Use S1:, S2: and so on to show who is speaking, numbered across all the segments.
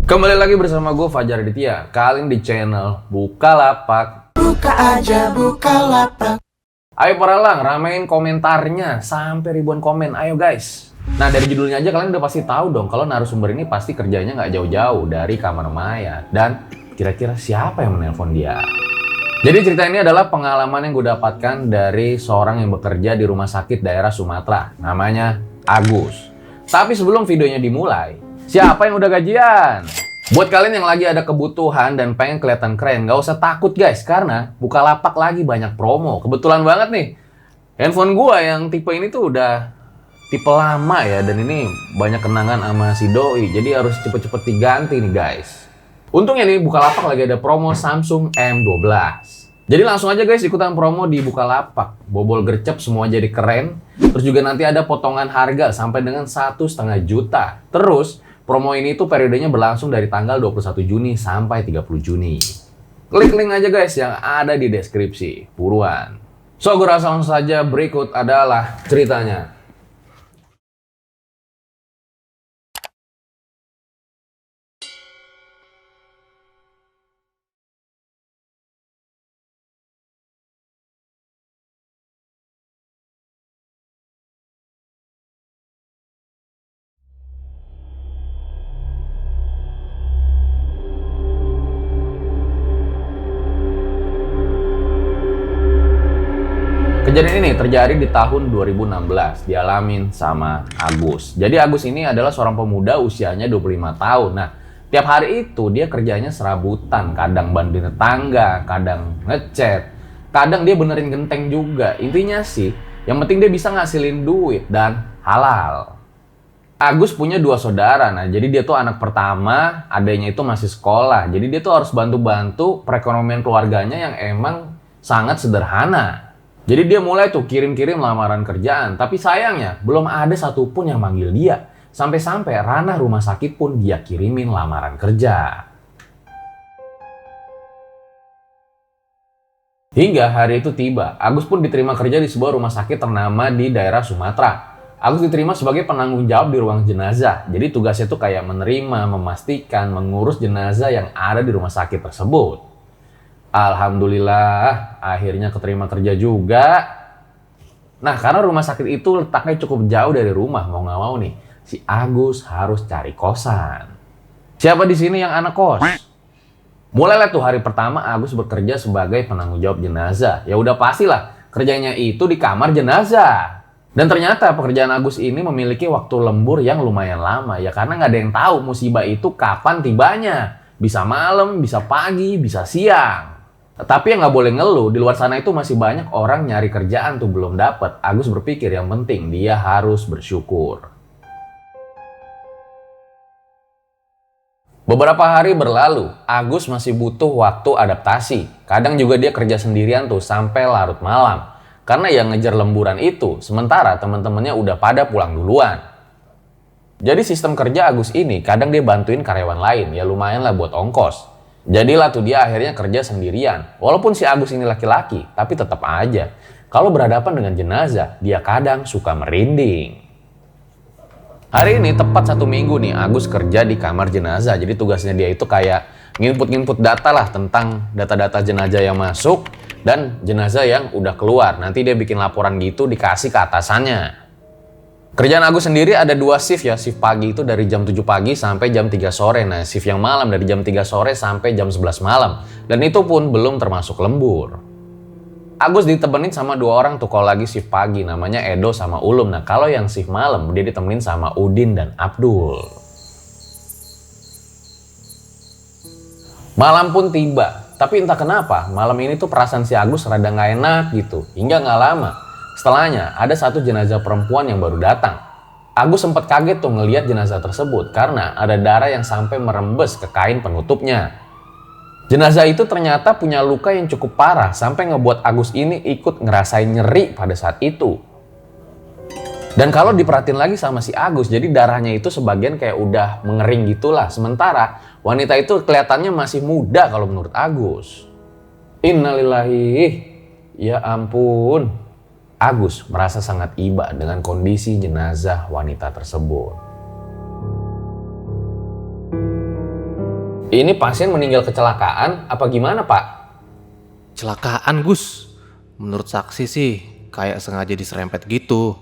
S1: Kembali lagi bersama gue Fajar Aditya. Kali ini di channel Bukalapak.
S2: Buka aja Bukalapak.
S1: Ayo para lang, ramein komentarnya sampai ribuan komen. Ayo guys. Nah dari judulnya aja kalian udah pasti tahu dong kalau narasumber ini pasti kerjanya nggak jauh-jauh dari kamar maya. Dan kira-kira siapa yang menelpon dia? Jadi cerita ini adalah pengalaman yang gue dapatkan dari seorang yang bekerja di rumah sakit daerah Sumatera. Namanya Agus. Tapi sebelum videonya dimulai, siapa yang udah gajian? Buat kalian yang lagi ada kebutuhan dan pengen kelihatan keren, nggak usah takut guys, karena Bukalapak lagi banyak promo. Kebetulan banget nih, handphone gua yang tipe ini tuh udah tipe lama ya, dan ini banyak kenangan sama si doi, jadi harus cepet-cepet diganti nih guys. Untungnya nih Bukalapak lagi ada promo Samsung M12. Jadi langsung aja guys ikutan promo di Bukalapak. Bobol gercep semua jadi keren. Terus juga nanti ada potongan harga sampai dengan 1,5 juta. Terus promo ini tuh periodenya berlangsung dari tanggal 21 Juni sampai 30 Juni. Klik link aja guys yang ada di deskripsi. Buruan. So gue rasa langsung saja berikut adalah ceritanya. Kejadian ini terjadi di tahun 2016, dialamin sama Agus. Jadi Agus ini adalah seorang pemuda usianya 25 tahun. Nah, tiap hari itu dia kerjanya serabutan, kadang bantuin tetangga, kadang ngecat, kadang dia benerin genteng juga. Intinya sih, yang penting dia bisa ngasilin duit dan halal. Agus punya 2 saudara, nah jadi dia tuh anak pertama, adanya itu masih sekolah. Jadi dia tuh harus bantu-bantu perekonomian keluarganya yang emang sangat sederhana. Jadi dia mulai tuh kirim-kirim lamaran kerjaan, tapi sayangnya belum ada satupun yang manggil dia. Sampai-sampai ranah rumah sakit pun dia kirimin lamaran kerja. Hingga hari itu tiba, Agus pun diterima kerja di sebuah rumah sakit ternama di daerah Sumatera. Agus diterima sebagai penanggung jawab di ruang jenazah. Jadi tugasnya tuh kayak menerima, memastikan, mengurus jenazah yang ada di rumah sakit tersebut. Alhamdulillah, akhirnya keterima kerja juga. Nah, karena rumah sakit itu letaknya cukup jauh dari rumah, mau nggak mau nih, si Agus harus cari kosan. Siapa di sini yang anak kos? Mulailah tuh hari pertama Agus bekerja sebagai penanggung jawab jenazah. Ya udah pastilah, kerjanya itu di kamar jenazah. Dan ternyata pekerjaan Agus ini memiliki waktu lembur yang lumayan lama. Ya karena nggak ada yang tahu musibah itu kapan tibanya. Bisa malam, bisa pagi, bisa siang. Tapi yang nggak boleh ngeluh, di luar sana itu masih banyak orang nyari kerjaan tuh belum dapet. Agus berpikir yang penting dia harus bersyukur. Beberapa hari berlalu, Agus masih butuh waktu adaptasi. Kadang juga dia kerja sendirian tuh sampai larut malam. Karena yang ngejar lemburan itu, sementara teman-temannya udah pada pulang duluan. Jadi sistem kerja Agus ini kadang dia bantuin karyawan lain, ya lumayan lah buat ongkos. Jadilah tuh dia akhirnya kerja sendirian. Walaupun si Agus ini laki-laki, tapi tetap aja. Kalau berhadapan dengan jenazah, dia kadang suka merinding. Hari ini tepat 1 minggu nih Agus kerja di kamar jenazah. Jadi tugasnya dia itu kayak nginput data lah tentang data-data jenazah yang masuk dan jenazah yang udah keluar. Nanti dia bikin laporan gitu dikasih ke atasannya. Kerjaan Agus sendiri ada 2 shift ya. Shift pagi itu dari jam 7 pagi sampai jam 3 sore. Nah, shift yang malam dari jam 3 sore sampai jam 11 malam. Dan itu pun belum termasuk lembur. Agus ditemenin sama 2 orang tuh kalau lagi shift pagi. Namanya Edo sama Ulum. Nah, kalau yang shift malam dia ditemenin sama Udin dan Abdul. Malam pun tiba. Tapi entah kenapa malam ini tuh perasaan si Agus rada nggak enak gitu. Hingga nggak lama setelahnya, ada 1 jenazah perempuan yang baru datang. Agus sempat kaget tuh ngelihat jenazah tersebut karena ada darah yang sampai merembes ke kain penutupnya. Jenazah itu ternyata punya luka yang cukup parah sampai ngebuat Agus ini ikut ngerasain nyeri pada saat itu. Dan kalau diperhatiin lagi sama si Agus, jadi darahnya itu sebagian kayak udah mengering gitulah. Sementara wanita itu kelihatannya masih muda kalau menurut Agus. Innalillahi, ya ampun. Agus merasa sangat iba dengan kondisi jenazah wanita tersebut. Ini pasien meninggal kecelakaan apa gimana, Pak?
S3: Celakaan, Gus. Menurut saksi sih kayak sengaja diserempet gitu.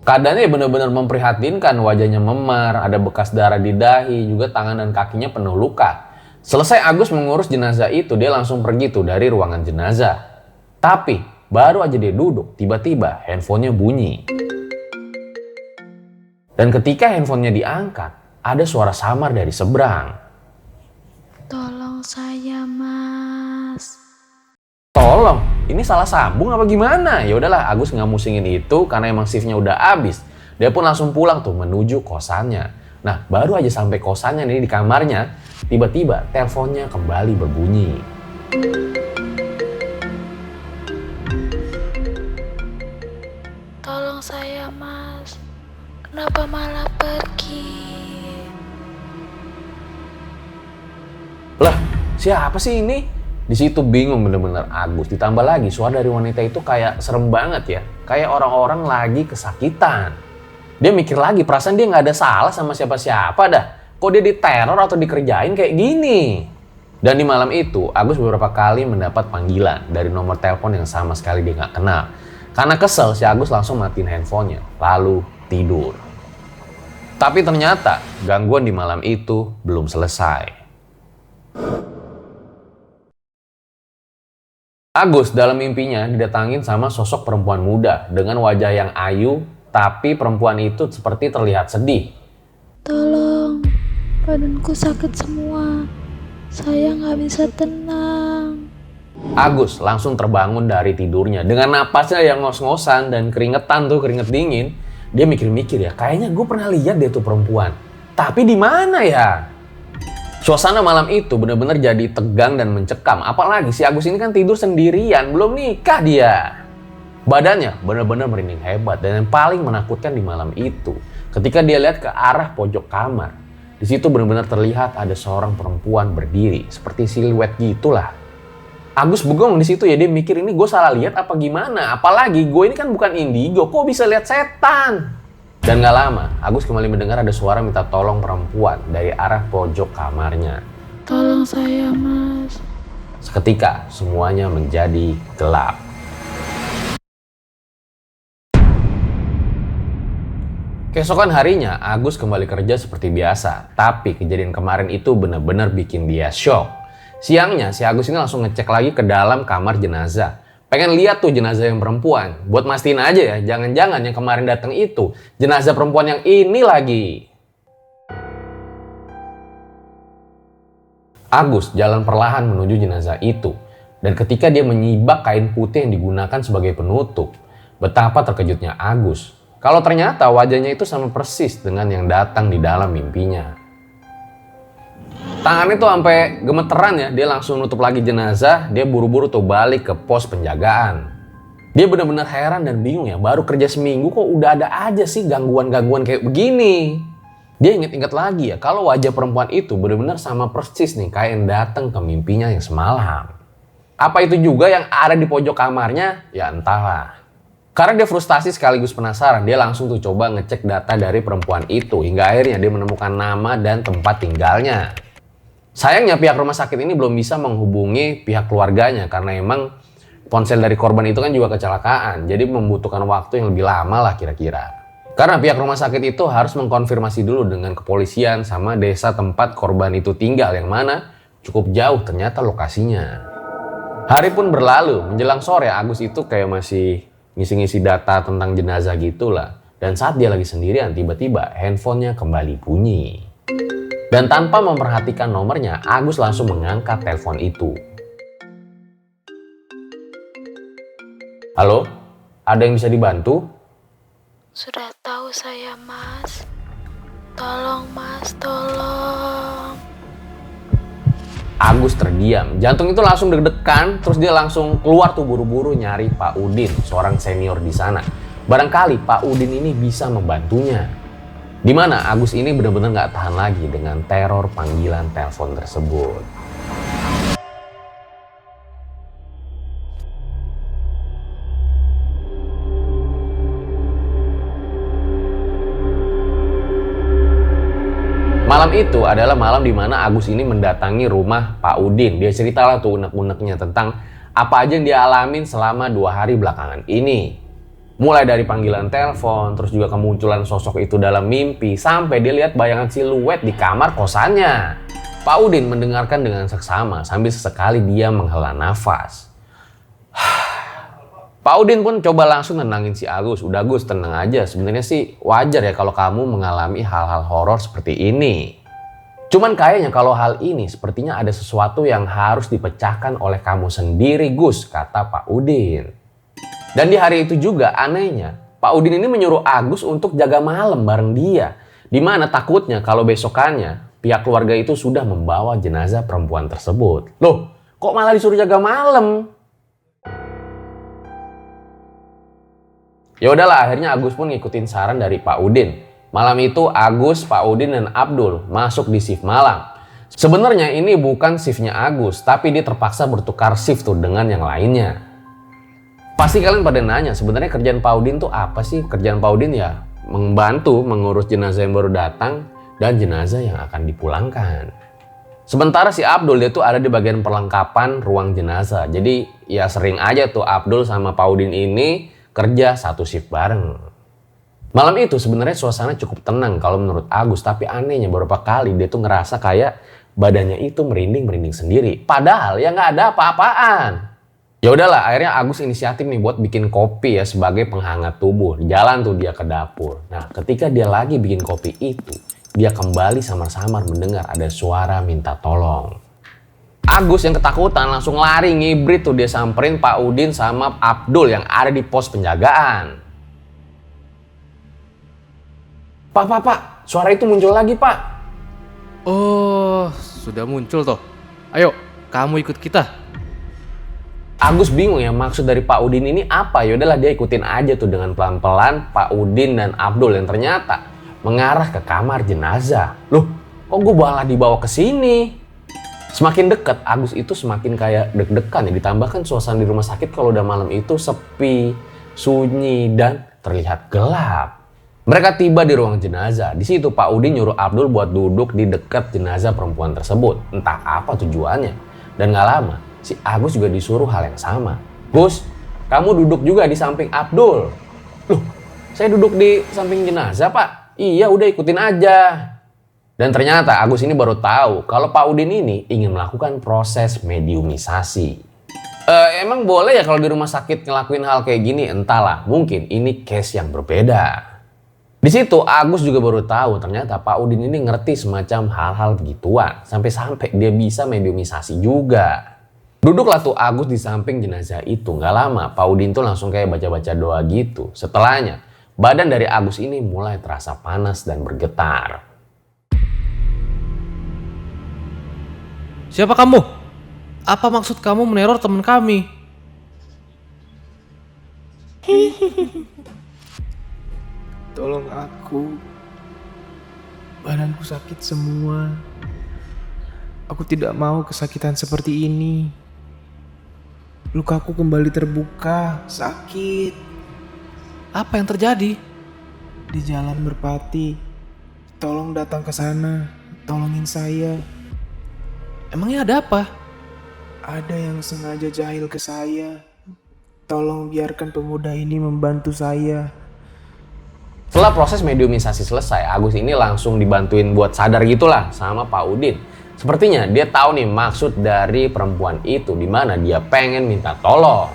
S1: Keadaannya benar-benar memprihatinkan, wajahnya memar, ada bekas darah di dahi, juga tangan dan kakinya penuh luka. Selesai Agus mengurus jenazah itu, dia langsung pergi tuh dari ruangan jenazah. Tapi baru aja dia duduk, tiba-tiba handphonenya bunyi. Dan ketika handphonenya diangkat, ada suara samar dari seberang.
S4: Tolong saya, Mas.
S1: Tolong, ini salah sambung apa gimana? Ya udahlah, Agus nggak musingin itu karena emang shiftnya udah habis. Dia pun langsung pulang tuh menuju kosannya. Nah, baru aja sampai kosannya nih di kamarnya, tiba-tiba teleponnya kembali berbunyi.
S4: Tolong saya, Mas. Kenapa malah pergi?
S1: Lah, siapa sih ini? Di situ bingung bener-bener Agus. Ditambah lagi suara dari wanita itu kayak serem banget ya. Kayak orang-orang lagi kesakitan. Dia mikir lagi, perasaan dia nggak ada salah sama siapa-siapa dah. Kok dia diteror atau dikerjain kayak gini? Dan di malam itu, Agus beberapa kali mendapat panggilan dari nomor telepon yang sama sekali dia nggak kenal. Karena kesel, si Agus langsung matiin handphonenya, lalu tidur. Tapi ternyata gangguan di malam itu belum selesai. Agus dalam mimpinya didatangin sama sosok perempuan muda dengan wajah yang ayu, tapi perempuan itu seperti terlihat sedih.
S4: Tolong, badanku sakit semua. Saya nggak bisa tenang.
S1: Agus langsung terbangun dari tidurnya dengan napasnya yang ngos-ngosan dan keringetan tuh, keringet dingin. Dia mikir-mikir ya, kayaknya gue pernah lihat deh tuh perempuan. Tapi di mana ya? Suasana malam itu benar-benar jadi tegang dan mencekam. Apalagi si Agus ini kan tidur sendirian, belum nikah dia. Badannya benar-benar merinding hebat dan yang paling menakutkan di malam itu, ketika dia lihat ke arah pojok kamar, di situ benar-benar terlihat ada seorang perempuan berdiri, seperti siluet gitulah. Agus bengong di situ ya, dia mikir ini gue salah lihat apa gimana? Apalagi gue ini kan bukan indigo, kok bisa lihat setan? Dan gak lama, Agus kembali mendengar ada suara minta tolong perempuan dari arah pojok kamarnya.
S4: Tolong saya, Mas.
S1: Seketika semuanya menjadi gelap. Keesokan harinya, Agus kembali kerja seperti biasa. Tapi kejadian kemarin itu benar-benar bikin dia shock. Siangnya, si Agus ini langsung ngecek lagi ke dalam kamar jenazah. Pengen lihat tuh jenazah yang perempuan. Buat mastiin aja ya, jangan-jangan yang kemarin datang itu jenazah perempuan yang ini lagi. Agus jalan perlahan menuju jenazah itu. Dan ketika dia menyibak kain putih yang digunakan sebagai penutup, betapa terkejutnya Agus. Kalau ternyata wajahnya itu sama persis dengan yang datang di dalam mimpinya. Tangannya tuh sampai gemeteran ya, dia langsung nutup lagi jenazah, dia buru-buru tuh balik ke pos penjagaan. Dia benar-benar heran dan bingung ya, baru kerja seminggu kok udah ada aja sih gangguan-gangguan kayak begini. Dia inget-inget lagi ya, kalau wajah perempuan itu benar-benar sama persis nih kayak yang datang ke mimpinya yang semalam. Apa itu juga yang ada di pojok kamarnya? Ya entahlah. Karena dia frustasi sekaligus penasaran, dia langsung tuh coba ngecek data dari perempuan itu, hingga akhirnya dia menemukan nama dan tempat tinggalnya. Sayangnya pihak rumah sakit ini belum bisa menghubungi pihak keluarganya karena emang ponsel dari korban itu kan juga kecelakaan. Jadi membutuhkan waktu yang lebih lama lah kira-kira. Karena pihak rumah sakit itu harus mengkonfirmasi dulu dengan kepolisian sama desa tempat korban itu tinggal, yang mana cukup jauh ternyata lokasinya. Hari pun berlalu, menjelang sore Agus itu kayak masih ngisi-ngisi data tentang jenazah gitulah. Dan saat dia lagi sendirian, tiba-tiba handphonenya kembali bunyi. Dan tanpa memperhatikan nomornya, Agus langsung mengangkat telepon itu. Halo? Ada yang bisa dibantu?
S4: Sudah tahu saya, Mas. Tolong, Mas, tolong.
S1: Agus terdiam. Jantung itu langsung deg-degan, terus dia langsung keluar tuh buru-buru nyari Pak Udin, seorang senior di sana. Barangkali Pak Udin ini bisa membantunya. Di mana Agus ini benar-benar nggak tahan lagi dengan teror panggilan telepon tersebut. Malam itu adalah malam di mana Agus ini mendatangi rumah Pak Udin. Dia ceritalah tuh unek-uneknya tentang apa aja yang dia alamin selama 2 hari belakangan ini. Mulai dari panggilan telepon, terus juga kemunculan sosok itu dalam mimpi, sampai dia lihat bayangan siluet di kamar kosannya. Pak Udin mendengarkan dengan seksama sambil sesekali dia menghela nafas. Pak Udin pun coba langsung nenangin si Agus. Udah Gus, tenang aja. Sebenarnya sih wajar ya kalau kamu mengalami hal-hal horor seperti ini. Cuman kayaknya kalau hal ini sepertinya ada sesuatu yang harus dipecahkan oleh kamu sendiri Gus, kata Pak Udin. Dan di hari itu juga anehnya, Pak Udin ini menyuruh Agus untuk jaga malam bareng dia. Dimana takutnya kalau besokannya pihak keluarga itu sudah membawa jenazah perempuan tersebut. Loh, kok malah disuruh jaga malam? Ya udahlah, akhirnya Agus pun ngikutin saran dari Pak Udin. Malam itu Agus, Pak Udin, dan Abdul masuk di shift malam. Sebenarnya ini bukan shiftnya Agus, tapi dia terpaksa bertukar shift tuh dengan yang lainnya. Pasti kalian pada nanya, sebenarnya kerjaan Pak Udin tuh apa sih? Kerjaan Pak Udin ya membantu mengurus jenazah yang baru datang dan jenazah yang akan dipulangkan. Sementara si Abdul dia tuh ada di bagian perlengkapan ruang jenazah. Jadi ya sering aja tuh Abdul sama Pak Udin ini kerja satu shift bareng. Malam itu sebenarnya suasana cukup tenang kalau menurut Agus, tapi anehnya beberapa kali dia tuh ngerasa kayak badannya itu merinding-merinding sendiri. Padahal ya nggak ada apa-apaan. Ya udahlah, akhirnya Agus inisiatif nih buat bikin kopi ya sebagai penghangat tubuh. Jalan tuh dia ke dapur. Nah, ketika dia lagi bikin kopi itu, dia kembali samar-samar mendengar ada suara minta tolong. Agus yang ketakutan langsung lari ngibrit tuh, dia samperin Pak Udin sama Abdul yang ada di pos penjagaan. Pak, suara itu muncul lagi Pak.
S3: Oh, sudah muncul toh. Ayo, kamu ikut kita.
S1: Agus bingung ya maksud dari Pak Udin ini apa. Yaudahlah dia ikutin aja tuh dengan pelan-pelan Pak Udin dan Abdul yang ternyata mengarah ke kamar jenazah. Loh, kok gue malah dibawa ke sini? Semakin dekat, Agus itu semakin kayak deg-degan ya. Ditambahkan suasana di rumah sakit kalau udah malam itu sepi, sunyi, dan terlihat gelap. Mereka tiba di ruang jenazah. Di situ Pak Udin nyuruh Abdul buat duduk di dekat jenazah perempuan tersebut. Entah apa tujuannya. Dan gak lama, si Agus juga disuruh hal yang sama. Gus, kamu duduk juga di samping Abdul. Loh, saya duduk di samping jenazah Pak. Iya udah ikutin aja. Dan ternyata Agus ini baru tahu kalau Pak Udin ini ingin melakukan proses mediumisasi. Emang boleh ya kalau di rumah sakit ngelakuin hal kayak gini? Entahlah, mungkin ini case yang berbeda. Di situ Agus juga baru tahu ternyata Pak Udin ini ngerti semacam hal-hal begituan. Sampai-sampai dia bisa mediumisasi juga. Duduklah tuh Agus di samping jenazah itu. Gak lama Pak Udin tuh langsung kayak baca-baca doa gitu. Setelahnya, badan dari Agus ini mulai terasa panas dan bergetar.
S3: Siapa kamu? Apa maksud kamu meneror teman kami?
S5: Tolong aku. Badanku sakit semua. Aku tidak mau kesakitan seperti ini. Lukaku kembali terbuka, sakit.
S3: Apa yang terjadi?
S5: Di jalan Merpati. Tolong datang ke sana. Tolongin saya.
S3: Emangnya ada apa?
S5: Ada yang sengaja jahil ke saya. Tolong biarkan pemuda ini membantu saya.
S1: Setelah proses mediumisasi selesai, Agus ini langsung dibantuin buat sadar gitulah sama Pak Udin. Sepertinya dia tahu nih maksud dari perempuan itu, di mana dia pengen minta tolong.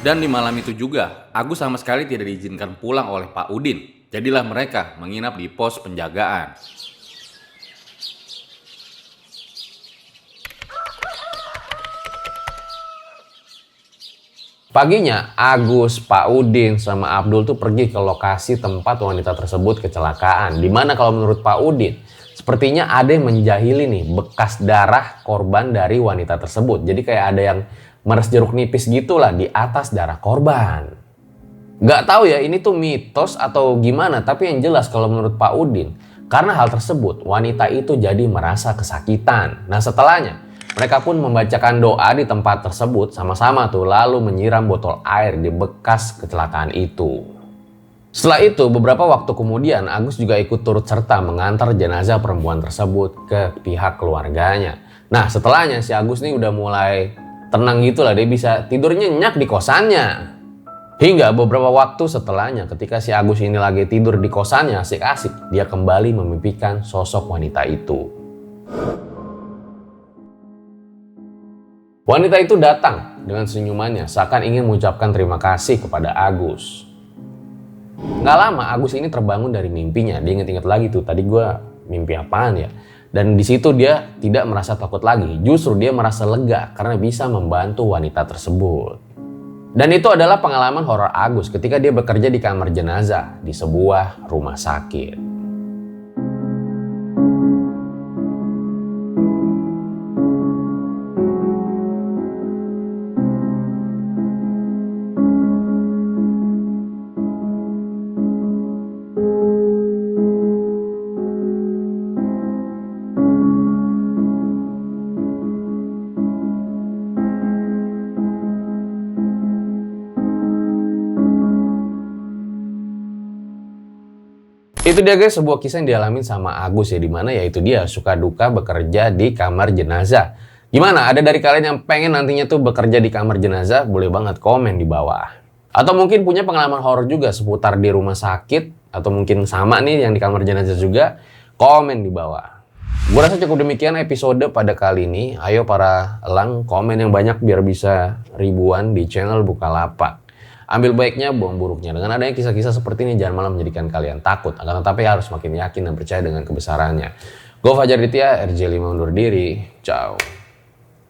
S6: Dan di malam itu juga, Agus sama sekali tidak diizinkan pulang oleh Pak Udin. Jadilah mereka menginap di pos penjagaan.
S1: Paginya, Agus, Pak Udin, sama Abdul tuh pergi ke lokasi tempat wanita tersebut kecelakaan. Dimana kalau menurut Pak Udin, sepertinya ada yang menjahili nih bekas darah korban dari wanita tersebut. Jadi kayak ada yang meres jeruk nipis gitulah di atas darah korban. Gak tahu ya ini tuh mitos atau gimana, tapi yang jelas kalau menurut Pak Udin, karena hal tersebut wanita itu jadi merasa kesakitan. Nah setelahnya, mereka pun membacakan doa di tempat tersebut sama-sama tuh lalu menyiram botol air di bekas kecelakaan itu. Setelah itu, beberapa waktu kemudian Agus juga ikut turut serta mengantar jenazah perempuan tersebut ke pihak keluarganya. Nah, setelahnya si Agus nih udah mulai tenang gitu lah, dia bisa tidur nyenyak di kosannya. Hingga beberapa waktu setelahnya, ketika si Agus ini lagi tidur di kosannya asik-asik, dia kembali memimpikan sosok wanita itu. Wanita itu datang dengan senyumannya, seakan ingin mengucapkan terima kasih kepada Agus. Nggak lama Agus ini terbangun dari mimpinya. Dia inget-inget lagi tuh, tadi gue mimpi apaan ya? Dan di situ dia tidak merasa takut lagi. Justru dia merasa lega karena bisa membantu wanita tersebut. Dan itu adalah pengalaman horor Agus ketika dia bekerja di kamar jenazah di sebuah rumah sakit. Itu dia guys, sebuah kisah yang dialami sama Agus ya, dimana ya itu dia suka duka bekerja di kamar jenazah. Gimana? Ada dari kalian yang pengen nantinya tuh bekerja di kamar jenazah? Boleh banget komen di bawah. Atau mungkin punya pengalaman horor juga seputar di rumah sakit, atau mungkin sama nih yang di kamar jenazah juga, komen di bawah. Gue rasa cukup demikian episode pada kali ini. Ayo para elang, komen yang banyak biar bisa ribuan di channel Bukalapak. Ambil baiknya, buang buruknya. Dengan adanya kisah-kisah seperti ini, jangan malah menjadikan kalian takut. Akan tetapi harus makin yakin dan percaya dengan kebesarannya. Gue Fajar Ditya, RJ5 undur diri. Ciao.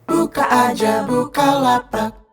S2: Buka aja Bukalapak.